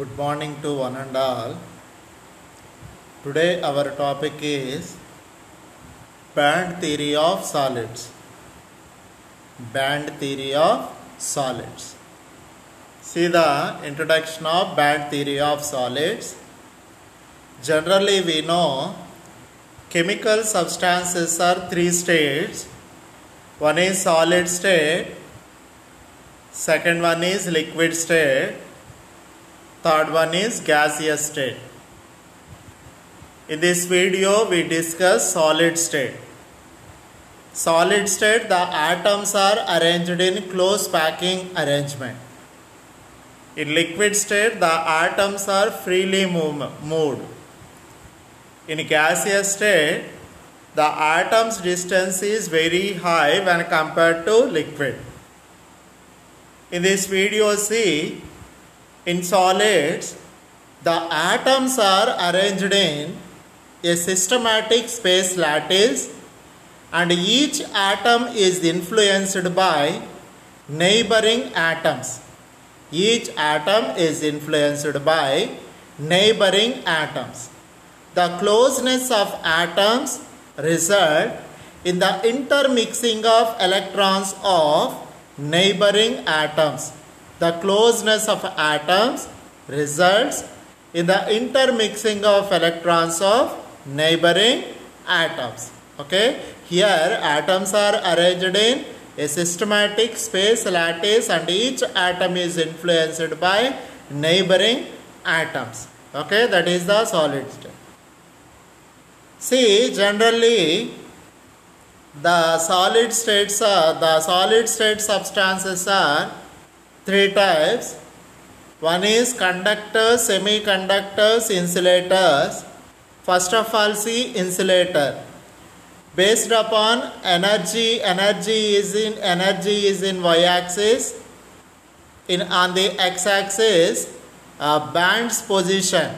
Good morning to one and all. Today our topic is band theory of solids. Band theory of solids. See the introduction of band theory of solids. Generally we know chemical substances are three states. One is solid state, second one is liquid state, third one is gaseous state. In this video we discuss solid state. Solid state, the atoms are arranged in close packing arrangement. In liquid state, the atoms are freely moved. In gaseous state, the atom's distance is very high when compared to liquid. In this video, see, in solids, the atoms are arranged in a systematic space lattice, and each atom is influenced by neighboring atoms. Each atom is influenced by neighboring atoms. The closeness of atoms result in the intermixing of electrons of neighboring atoms. The closeness of atoms results in the intermixing of electrons of neighboring atoms. Okay, here atoms are arranged in a systematic space lattice and each atom is influenced by neighboring atoms. Okay, that is the solid state. See, generally the solid state substances are three types. One is conductors, semiconductors, insulators. First of all, see insulator. Based upon energy is in y-axis. On the x-axis, band's position.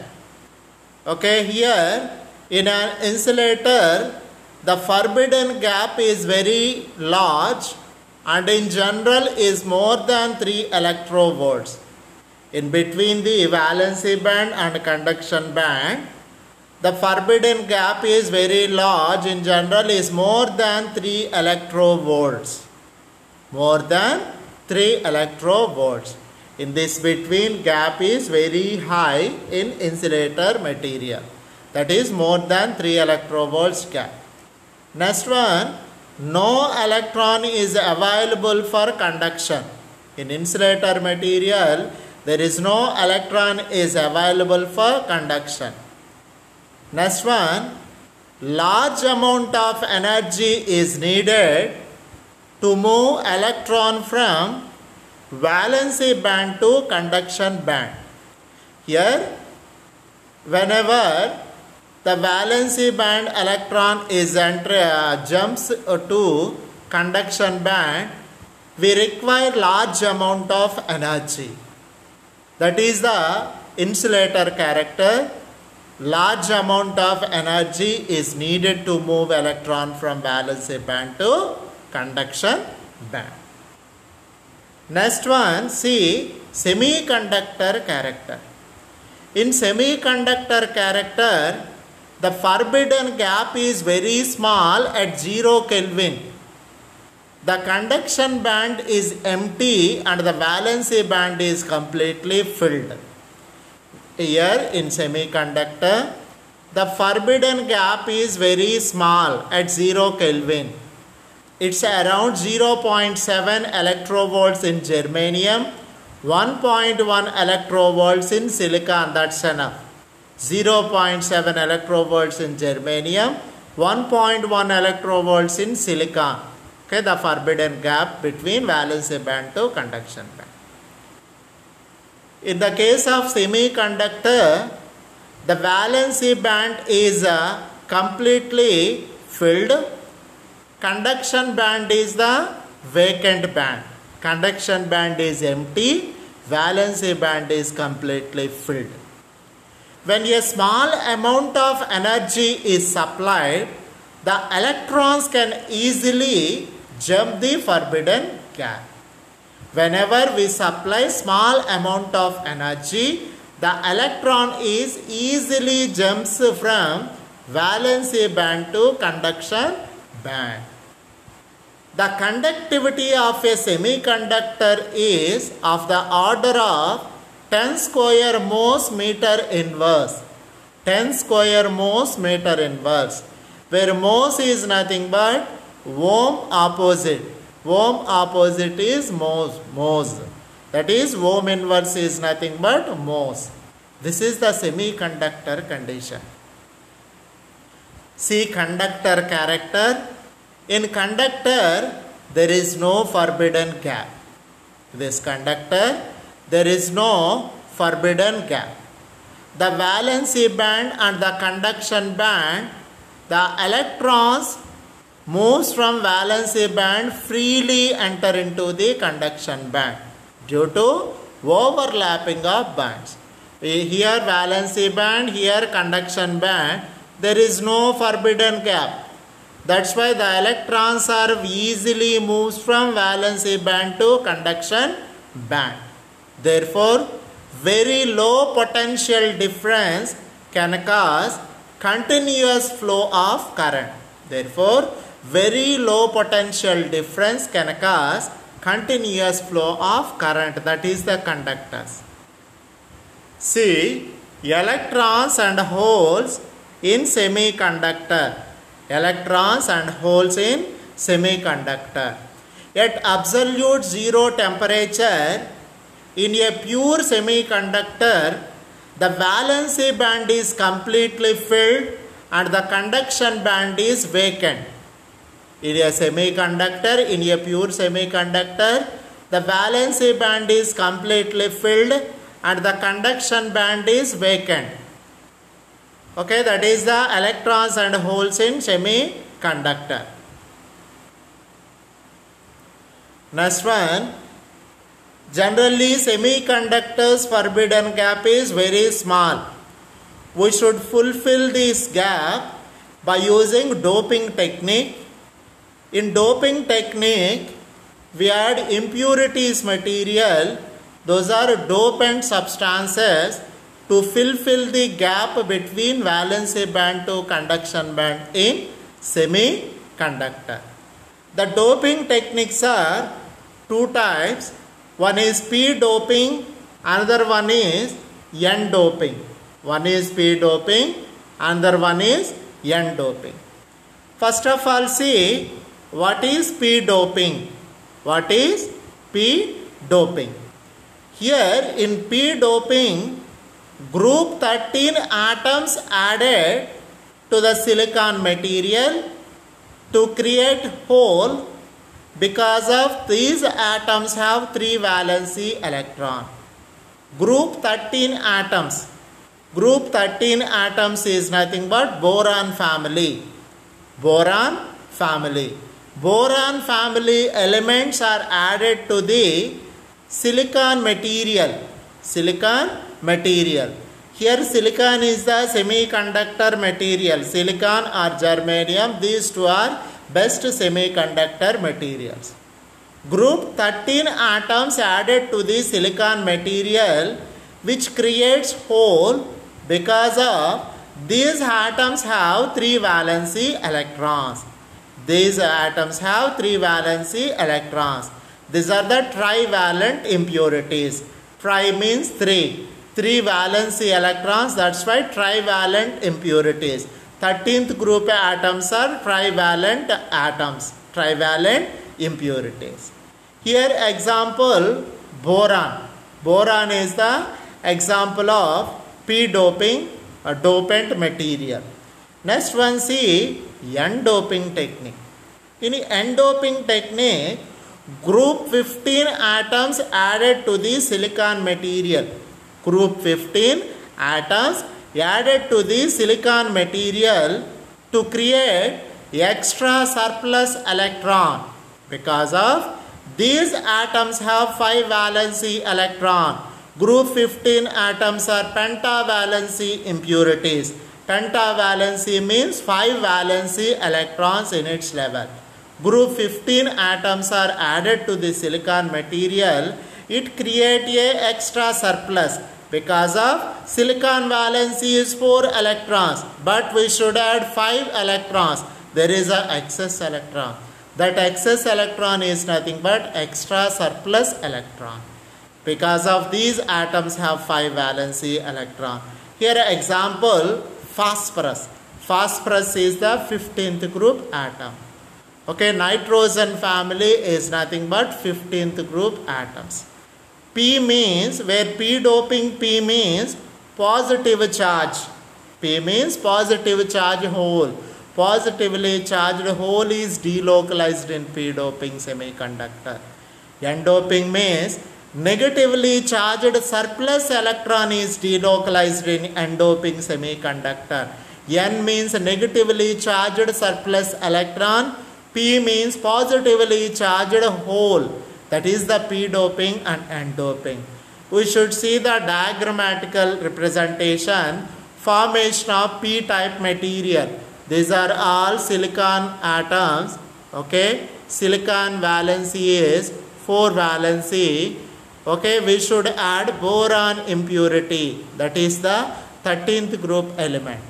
Okay, here in an insulator, the forbidden gap is very large and in general is more than 3 electrovolts. In between the valency band and conduction band, the forbidden gap is very large, in general is more than 3 electrovolts. More than 3 electrovolts. In this between gap is very high in insulator material. That is more than 3 electrovolts gap. Next one, no electron is available for conduction. In insulator material, there is no electron is available for conduction. Next one, large amount of energy is needed to move electron from valency band to conduction band. Here, whenever the valency band electron is jumps to conduction band, we require large amount of energy. That is the insulator character. Large amount of energy is needed to move electron from valency band to conduction band. Next one, see semiconductor character. In semiconductor character, the forbidden gap is very small at 0 Kelvin. The conduction band is empty and the valency band is completely filled. Here in semiconductor, the forbidden gap is very small at 0 Kelvin. It's around 0.7 electrovolts in germanium, 1.1 electrovolts in silicon, that's enough. 0.7 electrovolts in germanium, 1.1 electrovolts in silicon. Okay, the forbidden gap between valency band to conduction band. In the case of semiconductor, the valency band is completely filled. Conduction band is the vacant band. Conduction band is empty. Valency band is completely filled. When a small amount of energy is supplied, the electrons can easily jump the forbidden gap. Whenever we supply small amount of energy, the electron is easily jumps from valency band to conduction band. The conductivity of a semiconductor is of the order of 10 square Mohs meter inverse. 10 square Mohs meter inverse, where Mohs is nothing but ohm opposite. Ohm opposite is Mohs. That is, ohm inverse is nothing but Mohs. This is the semiconductor condition. See conductor character. In conductor, there is no forbidden gap. This conductor, there is no forbidden gap. The valency band and the conduction band, the electrons moves from valency band freely enter into the conduction band due to overlapping of bands. Here valency band, here conduction band, there is no forbidden gap. That's why the electrons are easily moves from valency band to conduction band. Therefore, very low potential difference can cause continuous flow of current. Therefore, very low potential difference can cause continuous flow of current, that is the conductors. See, electrons and holes in semiconductor. Electrons and holes in semiconductor. At absolute zero temperature, in a pure semiconductor, the valency band is completely filled and the conduction band is vacant. In a semiconductor, in a pure semiconductor, the valency band is completely filled and the conduction band is vacant. Okay, that is the electrons and holes in semiconductor. Next one, generally semiconductors forbidden gap is very small. We should fulfill this gap by using doping technique. In doping technique, we add impurities material. Those are dopant substances to fulfill the gap between valency band to conduction band in semiconductor. The doping techniques are two types. One is P doping, another one is N doping. One is P doping, another one is N doping. First of all, see what is P doping. What is P doping? Here in P doping, group 13 atoms added to the silicon material to create hole because of these atoms have 3 valency electron. Group 13 atoms. Group 13 atoms is nothing but boron family. Boron family. Boron family elements are added to the silicon material. Silicon material. Here silicon is the semiconductor material. Silicon or germanium, these two are best semiconductor materials. Group 13 atoms added to the silicon material which creates hole because of these atoms have 3 valency electrons. These atoms have 3 valency electrons. These are the trivalent impurities. Tri means 3. 3 valency electrons, that's why trivalent impurities. 13th group atoms are trivalent atoms. Trivalent impurities. Here example boron. Boron is the example of P doping, a dopant material. Next one, see N doping technique. In N doping technique, group 15 atoms added to the silicon material. Group 15 atoms added to the silicon material to create extra surplus electron. Because of these atoms have 5 valency electron. Group 15 atoms are pentavalency impurities. Pentavalency means 5 valency electrons in its level. Group 15 atoms are added to the silicon material. It creates a extra surplus. Because of silicon valency is 4 electrons, but we should add 5 electrons. There is an excess electron. That excess electron is nothing but extra surplus electron. Because of these atoms have 5 valency electron. Here example, phosphorus. Phosphorus is the 15th group atom. Okay, nitrogen family is nothing but 15th group atoms. P means, where P doping P means positive charge. P means positive charge hole. Positively charged hole is delocalized in P doping semiconductor. N doping means negatively charged surplus electron is delocalized in N doping semiconductor. N means negatively charged surplus electron. P means positively charged hole. That is the P doping and N doping. We should see the diagrammatical representation. Formation of P-type material. These are all silicon atoms. Okay, silicon valency is 4 valency. Okay, we should add boron impurity. That is the 13th group element.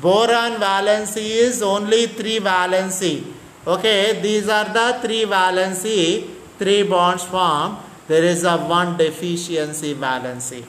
Boron valency is only 3 valency. Okay, these are the 3 valency, 3 bonds form. There is a 1 deficiency valency.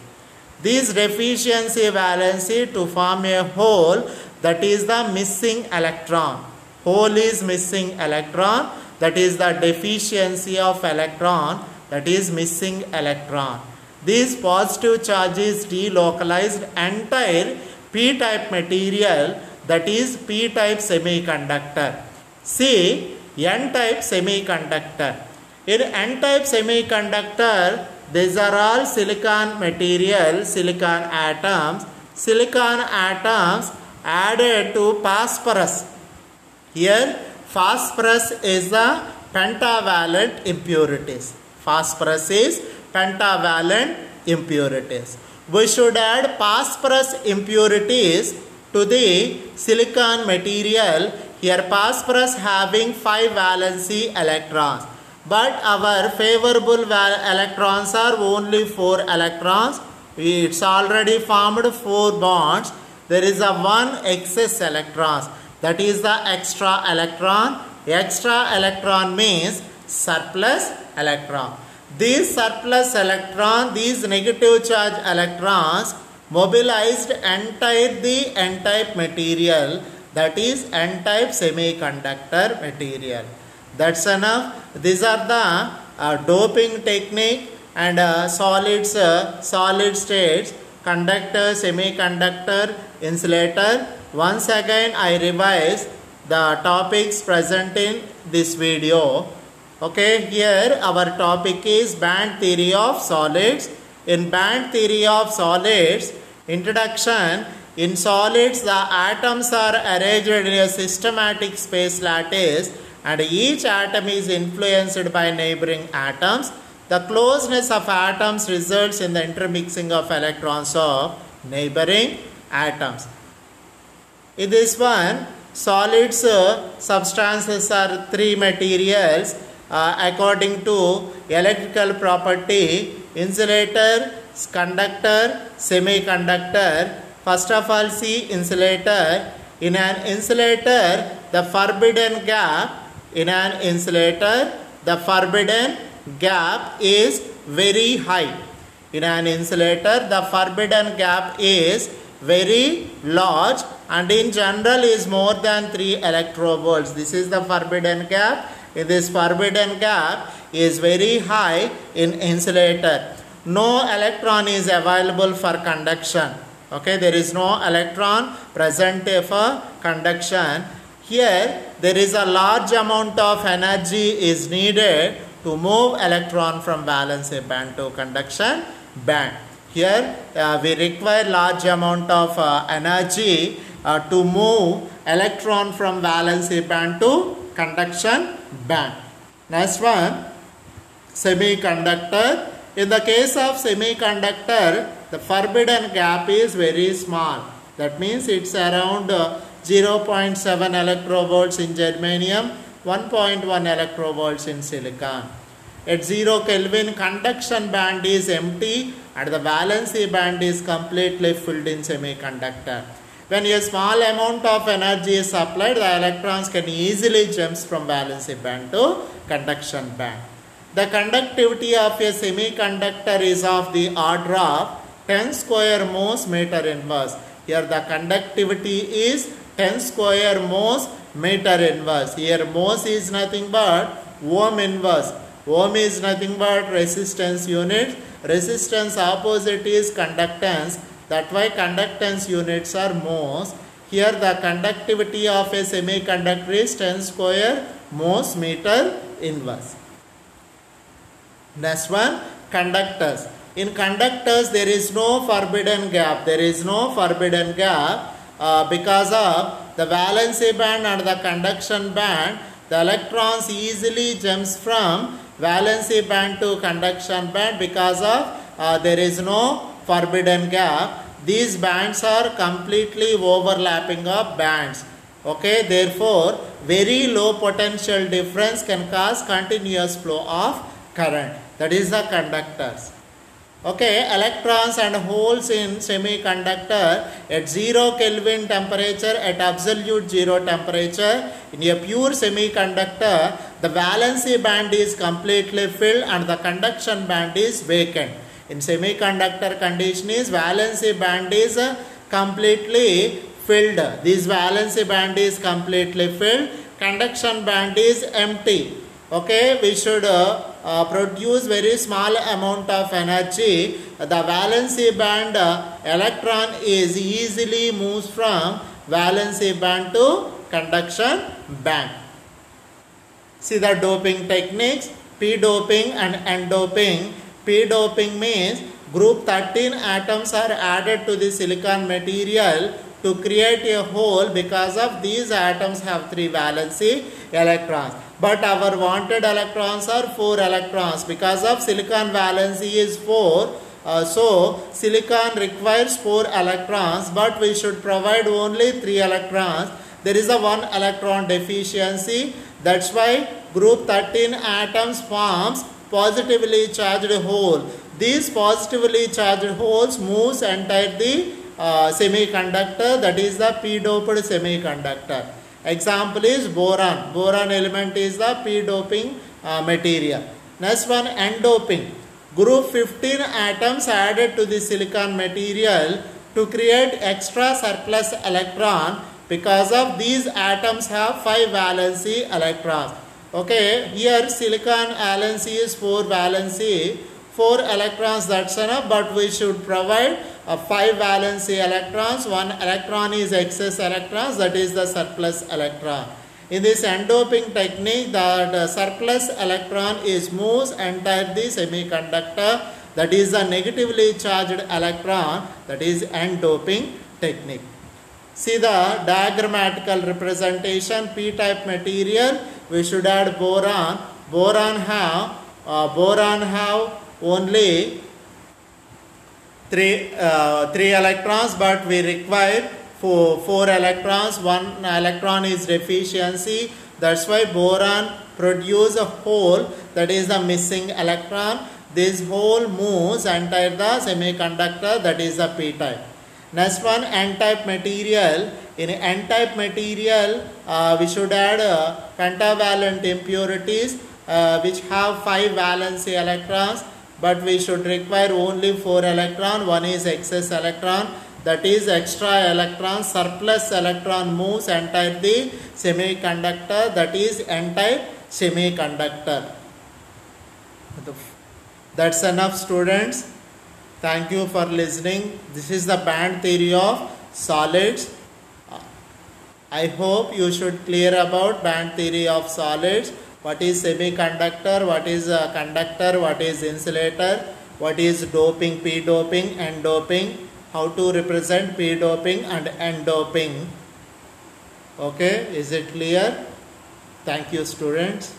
These deficiency valency to form a hole, that is the missing electron. Hole is missing electron, that is the deficiency of electron, that is missing electron. This positive charge is delocalized entire P-type material, that is P-type semiconductor. See, N-type semiconductor. In N-type semiconductor, these are all silicon material, silicon atoms. Silicon atoms added to phosphorus. Here, phosphorus is the pentavalent impurities. Phosphorus is pentavalent impurities. We should add phosphorus impurities to the silicon material. Here phosphorus having 5 valency electrons, but our favorable electrons are only 4 electrons. It's already formed 4 bonds. There is a 1 excess electrons, that is the extra electron. Extra electron means surplus electron. These surplus electron, these negative charge electrons mobilized entire the N-type material, that is N-type semiconductor material. That's enough. These are the doping technique and solid states, conductor, semiconductor, insulator. Once again I revise the topics present in this video. Okay, here our topic is band theory of solids. In band theory of solids, introduction. In solids, the atoms are arranged in a systematic space lattice and each atom is influenced by neighboring atoms. The closeness of atoms results in the intermixing of electrons of neighboring atoms. In this one, solids substances are 3 materials according to electrical property: insulator, conductor, semiconductor. First of all, see insulator. In an insulator, the forbidden gap. In an insulator, the forbidden gap is very high. In an insulator, the forbidden gap is very large and in general is more than 3 electrovolts. This is the forbidden gap. In this forbidden gap is very high in insulator. No electron is available for conduction. Okay, there is no electron present for conduction. Here there is a large amount of energy is needed to move electron from valency band to conduction band. Here we require large amount of energy to move electron from valency band to conduction band. Next one, semiconductor. In the case of semiconductor, the forbidden gap is very small. That means it's around 0.7 electrovolts in germanium, 1.1 electrovolts in silicon. At 0 Kelvin, conduction band is empty and the valency band is completely filled in semiconductor. When a small amount of energy is supplied, the electrons can easily jump from valency band to conduction band. The conductivity of a semiconductor is of the order of 10 square Mohs meter inverse. Here the conductivity is 10 square Mohs meter inverse. Here Mohs is nothing but ohm inverse. Ohm is nothing but resistance unit. Resistance opposite is conductance. That's why conductance units are Mohs. Here the conductivity of a semiconductor is 10 square Mohs meter inverse. Next one, conductors. In conductors there is no forbidden gap. There is no forbidden gap because of the valency band and the conduction band. The electrons easily jumps from valency band to conduction band because of there is no forbidden gap. These bands are completely overlapping of bands. Okay, therefore very low potential difference can cause continuous flow of current. That is the conductors. Okay, electrons and holes in semiconductor at 0 Kelvin temperature, at absolute 0 temperature. In a pure semiconductor, the valency band is completely filled and the conduction band is vacant. In semiconductor condition is valency band is completely filled. This valency band is completely filled. Conduction band is empty. Okay, we should produce very small amount of energy. The valency band electron is easily moves from valency band to conduction band. See the doping techniques, p-doping and n-doping. P-doping means group 13 atoms are added to the silicon material to create a hole because of these atoms have 3 valency electrons. But our wanted electrons are 4 electrons because of silicon valency is 4. So silicon requires 4 electrons, but we should provide only 3 electrons. There is a 1 electron deficiency. That's why group 13 atoms forms positively charged hole. These positively charged holes moves entire the semiconductor, that is the p-doped semiconductor. Example is boron. Boron element is the p-doping material. Next one, n-doping. Group 15 atoms added to the silicon material to create extra surplus electron because of these atoms have 5 valency electrons. Okay, here silicon valency is 4 valency, 4 electrons, that's enough, but we should provide 5 valency electrons. 1 electron is excess electrons, that is the surplus electron. In this n-doping technique, the surplus electron is moves entire the semiconductor, that is the negatively charged electron, that is n-doping technique. See the diagrammatical representation, p-type material, we should add boron. Boron have only 3 electrons, but we require 4 electrons. 1 electron is deficiency. That's why boron produce a hole, that is the missing electron. This hole moves entire the semiconductor, that is the p-type. Next one, n-type material. In n-type material, we should add pentavalent impurities which have 5 valency electrons, but we should require only 4 electron. 1 is excess electron, that is extra electron, surplus electron moves entire the semiconductor, that is n-type semiconductor. That's enough, students. Thank you for listening. This is the band theory of solids. I hope you should clear about band theory of solids. What is semiconductor, what is conductor, what is insulator, what is doping, p-doping, n-doping, how to represent p-doping and n-doping. Okay, is it clear? Thank you, students.